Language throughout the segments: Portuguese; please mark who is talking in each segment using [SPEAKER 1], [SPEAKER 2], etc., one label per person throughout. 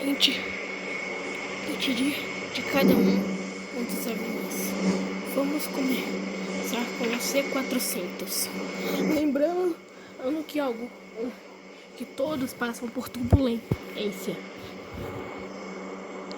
[SPEAKER 1] Antes de cada um dos aviões. Vamos começar com o C-400. Lembrando que todos passam por turbulência.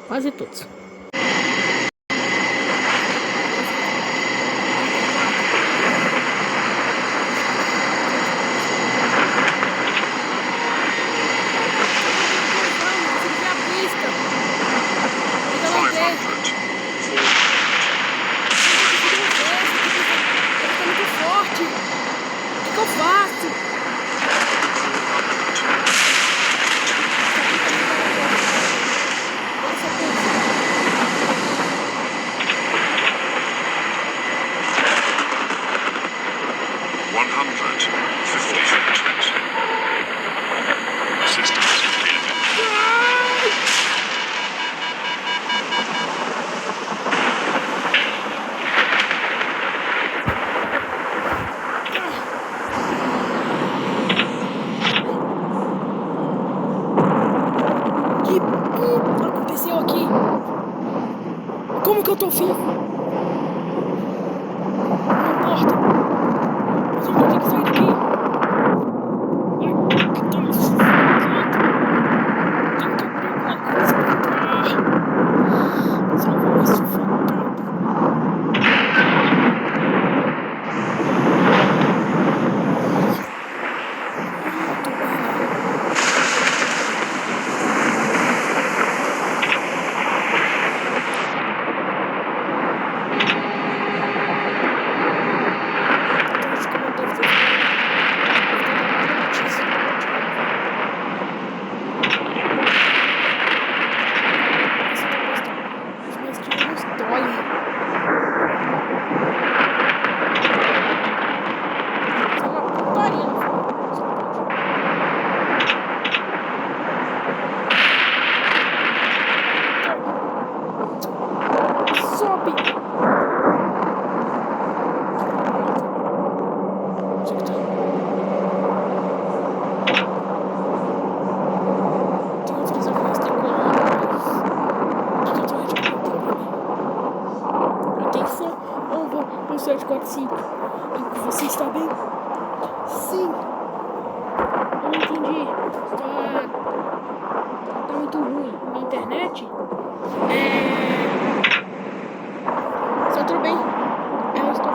[SPEAKER 1] Quase todos. Aconteceu aqui? Como que eu tô vivo? Não importa. Mas eu tenho que sair daqui. Ai, que tá me sufocando. Tem que abrir alguma coisa pra entrar. Senão eu vou me sufocar. Um 745. Você está bem? Sim. Eu não entendi. Tá muito ruim. Minha internet? Está tudo bem? Eu estou.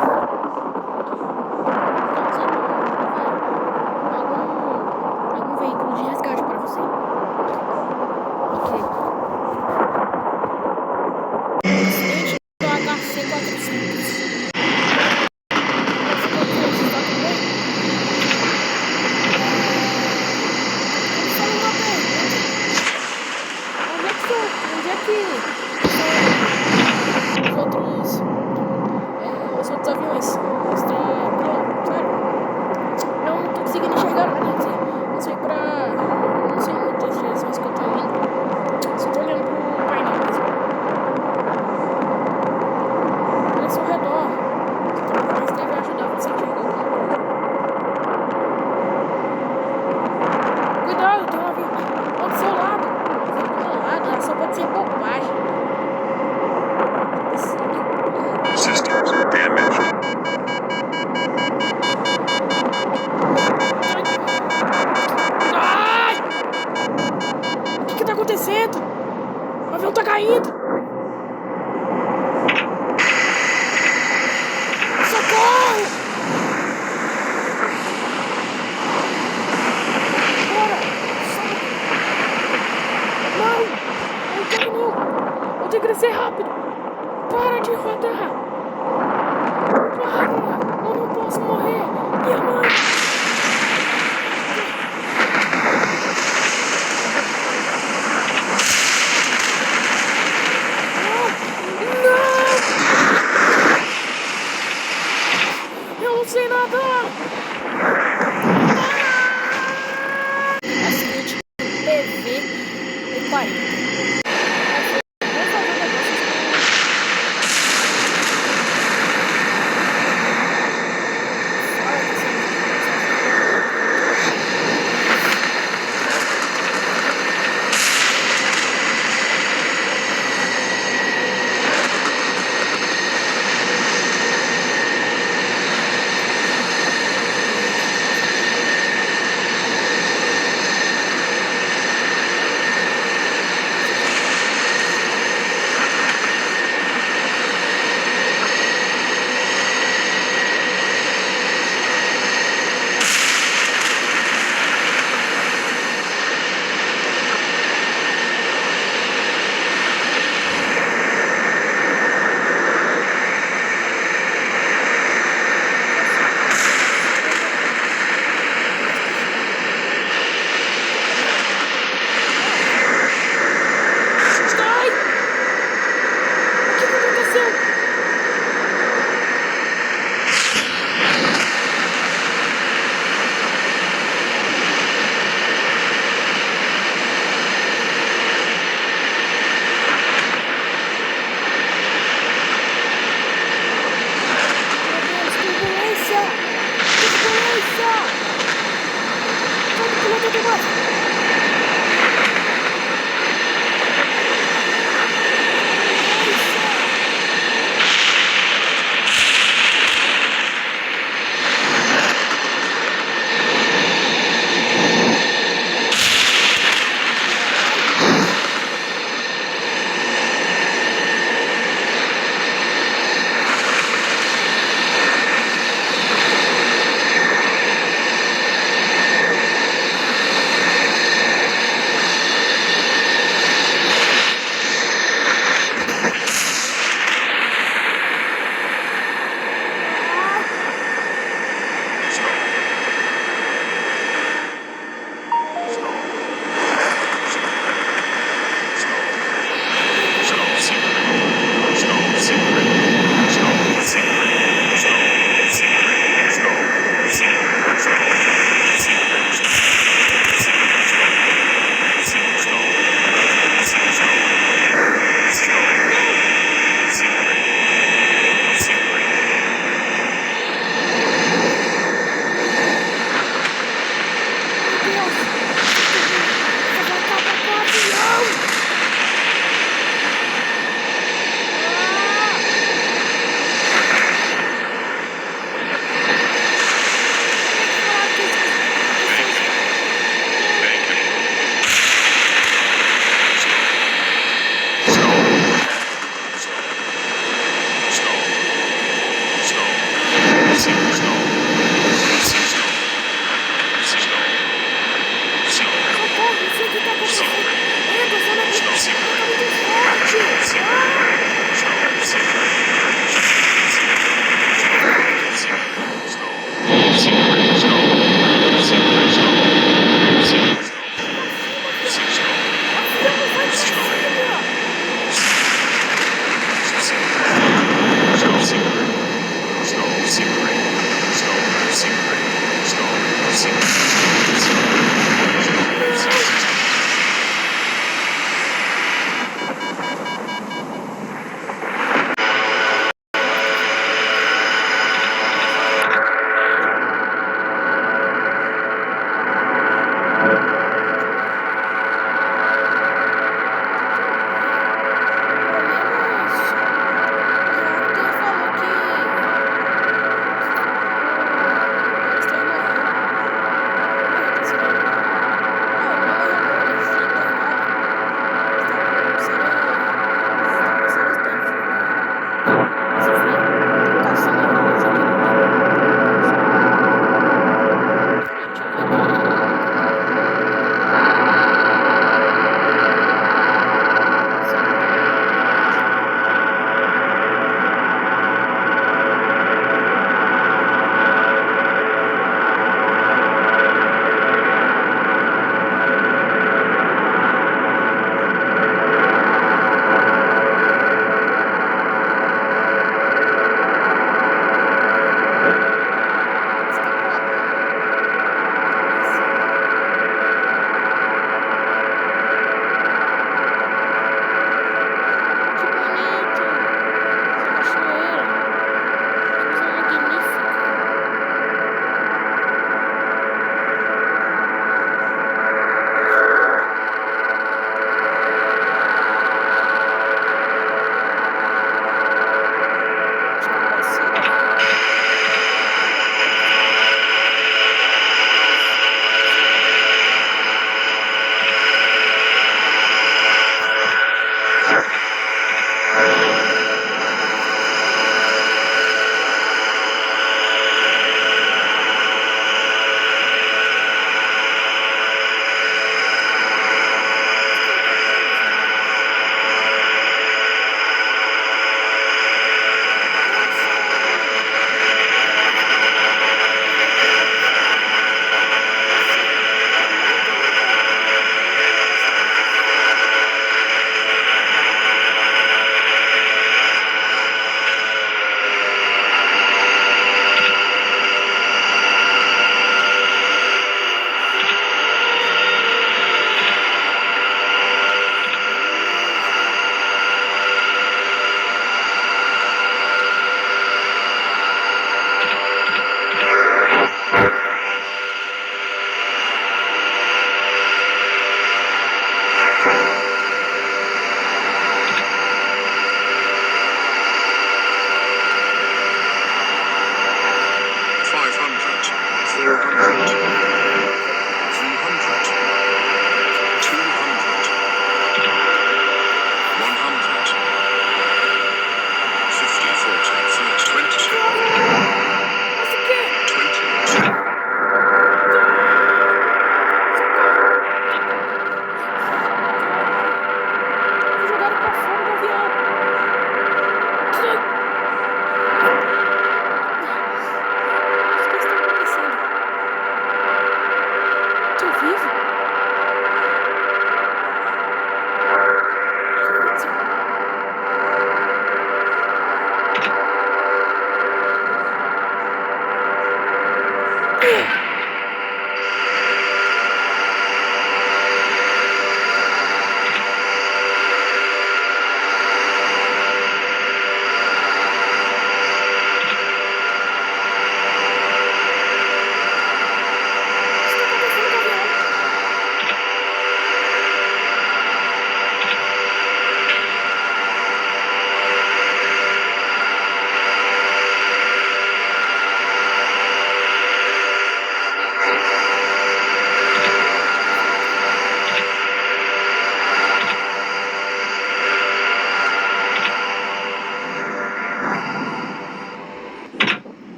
[SPEAKER 1] Algum veículo de resgate para você. Ok. Acidente do HC-400. Os outros aviões estão prontos, sério? Não tô conseguindo enxergar nada. Não sei não sei muitas direções que eu tô indo. Só tô olhando pro painel mesmo. Olha ao seu redor. Mas deve ajudar você a enxergar alguma coisa. Cuidado, tem um avião ao seu lado. Do meu lado, só pode ser bobagem.
[SPEAKER 2] Systems damaged.
[SPEAKER 1] Ai! O que tá acontecendo? O avião tá caindo. Socorro! Bora! Não! Não quero não! Eu tenho que descer rápido! Para de rodar! Para! Eu não posso morrer! Minha mãe! Eu não sei nadar! Acidente PV-40.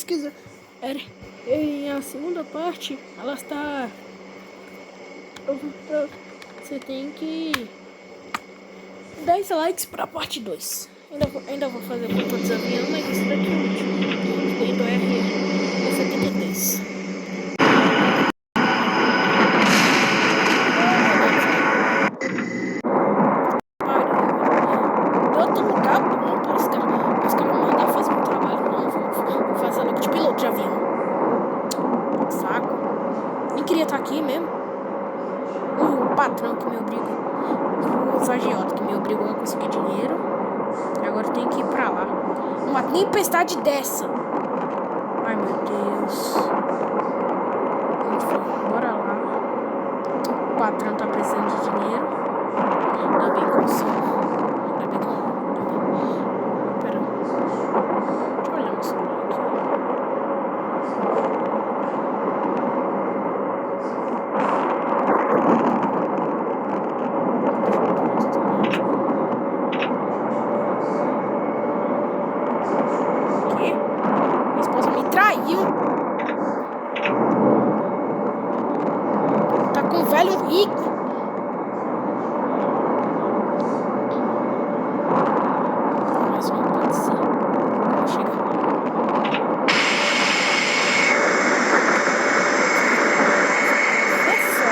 [SPEAKER 1] pesquisa. E a segunda parte, ela está... Você tem que... 10 likes pra parte 2. Ainda vou fazer com todos os aviões, mas esse daqui é o último. Incluindo o R-73. Outro lugar bom para os caras mandar fazer um trabalho, não. Vou fazer logo de piloto de avião. Saco. Nem queria estar aqui mesmo. O patrão que me obrigou. Os agiotas que me obrigou a conseguir dinheiro. E agora tem que ir pra lá. Uma tempestade dessa. Ai, meu Deus. Enfim, bora lá. O patrão tá precisando de dinheiro. Ainda bem que eu consigo. Ainda bem que eu... Pera. Deixa eu olhar meu celular aqui. O quê? Minha esposa me traiu. Tá com um velho rico. Mas não pode ser. Vou chegar. É só.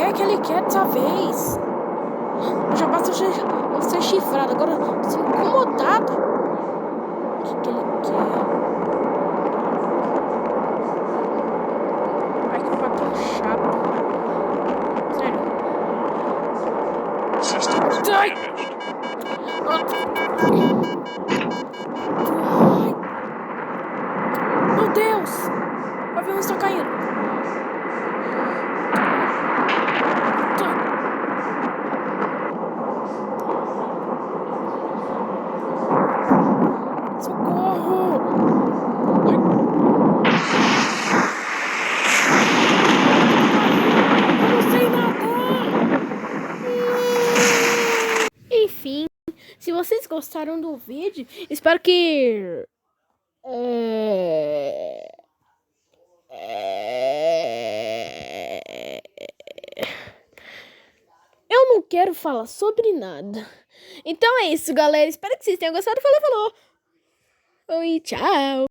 [SPEAKER 1] é que ele quer dessa vez? Já basta eu ser chifrado, agora eu tô sendo incomodado. O que ele quer? Ai, que patrão chato. Sério.
[SPEAKER 2] Systems
[SPEAKER 1] Ai.
[SPEAKER 2] damaged.
[SPEAKER 1] Ai. Meu Deus! O avião está caindo. Socorro! Eu não sei nadar! Enfim, se vocês gostaram do vídeo, espero que... Eu não quero falar sobre nada. Então é isso, galera. Espero que vocês tenham gostado. Falou, falou. Oi, tchau.